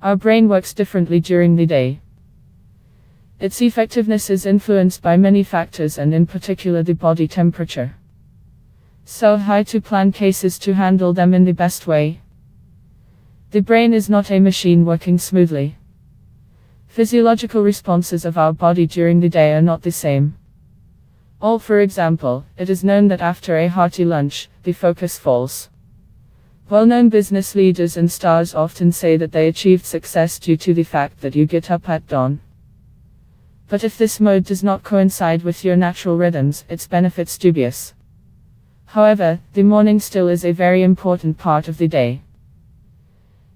Our brain works differently during the day. Its effectiveness is influenced by many factors and in particular the body temperature. So how to plan cases to handle them in the best way? The brain is not a machine working smoothly. Physiological responses of our body during the day are not the same. For example, it is known that after a hearty lunch, the focus falls. Well-known business leaders and stars often say that they achieved success due to the fact that you get up at dawn. But if this mode does not coincide with your natural rhythms, its benefits dubious. However, the morning still is a very important part of the day.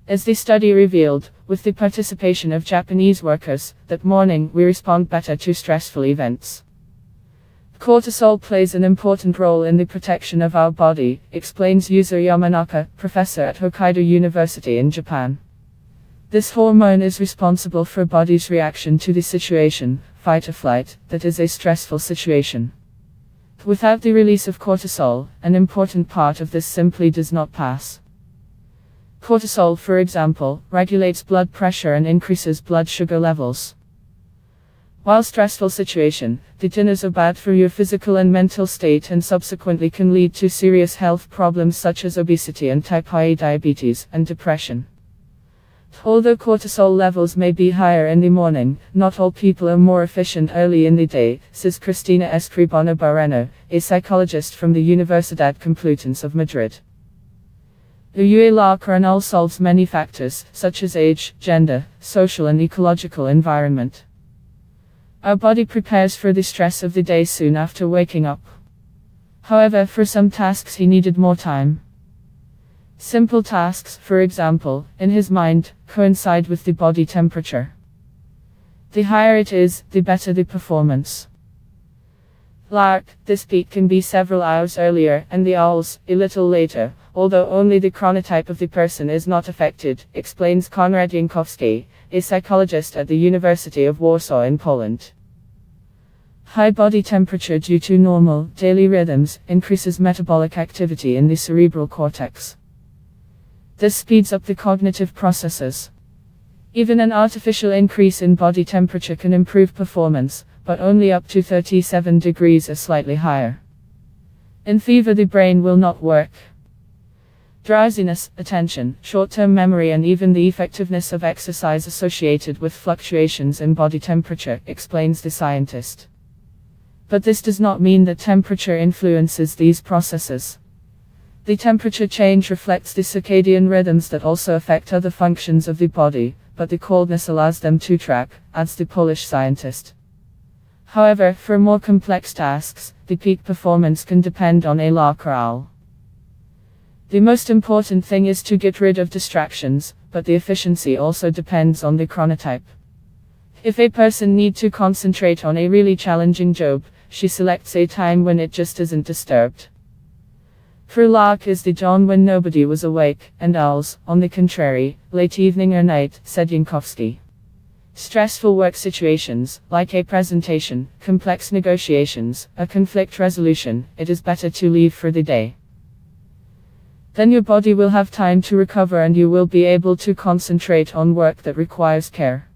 As the study revealed, with the participation of Japanese workers, that morning we respond better to stressful events. Cortisol plays an important role in the protection of our body, explains Yuzo Yamanaka, professor at Hokkaido University in Japan. This hormone is responsible for body's reaction to the situation, fight or flight, that is a stressful situation. Without the release of cortisol, an important part of this simply does not pass. Cortisol, for example, regulates blood pressure and increases blood sugar levels. While stressful situation, the dinners are bad for your physical and mental state and subsequently can lead to serious health problems such as obesity and type 1 diabetes and depression. Although cortisol levels may be higher in the morning, not all people are more efficient early in the day, says Cristina Escribano Barreno, a psychologist from the Universidad Complutense of Madrid. The UA coronal solves many factors, such as age, gender, social and ecological environment. Our body prepares for the stress of the day soon after waking up. However, for some tasks he needed more time. Simple tasks, for example, in his mind, coincide with the body temperature. The higher it is, the better the performance. Lark, this peak can be several hours earlier, and the owls, a little later, although only the chronotype of the person is not affected, explains Konrad Jankowski, a psychologist at the University of Warsaw in Poland. High body temperature due to normal, daily rhythms, increases metabolic activity in the cerebral cortex. This speeds up the cognitive processes. Even an artificial increase in body temperature can improve performance, but only up to 37 degrees or slightly higher. In fever the brain will not work. Drowsiness, attention, short-term memory and even the effectiveness of exercise associated with fluctuations in body temperature, explains the scientist. But this does not mean that temperature influences these processes. The temperature change reflects the circadian rhythms that also affect other functions of the body, but the coldness allows them to track, adds the Polish scientist. However, for more complex tasks, the peak performance can depend on a lark or owl. The most important thing is to get rid of distractions, but the efficiency also depends on the chronotype. If a person needs to concentrate on a really challenging job, she selects a time when it just isn't disturbed. True lark is the dawn when nobody was awake, and owls, on the contrary, late evening or night, said Jankowski. Stressful work situations, like a presentation, complex negotiations, a conflict resolution, it is better to leave for the day. Then your body will have time to recover and you will be able to concentrate on work that requires care.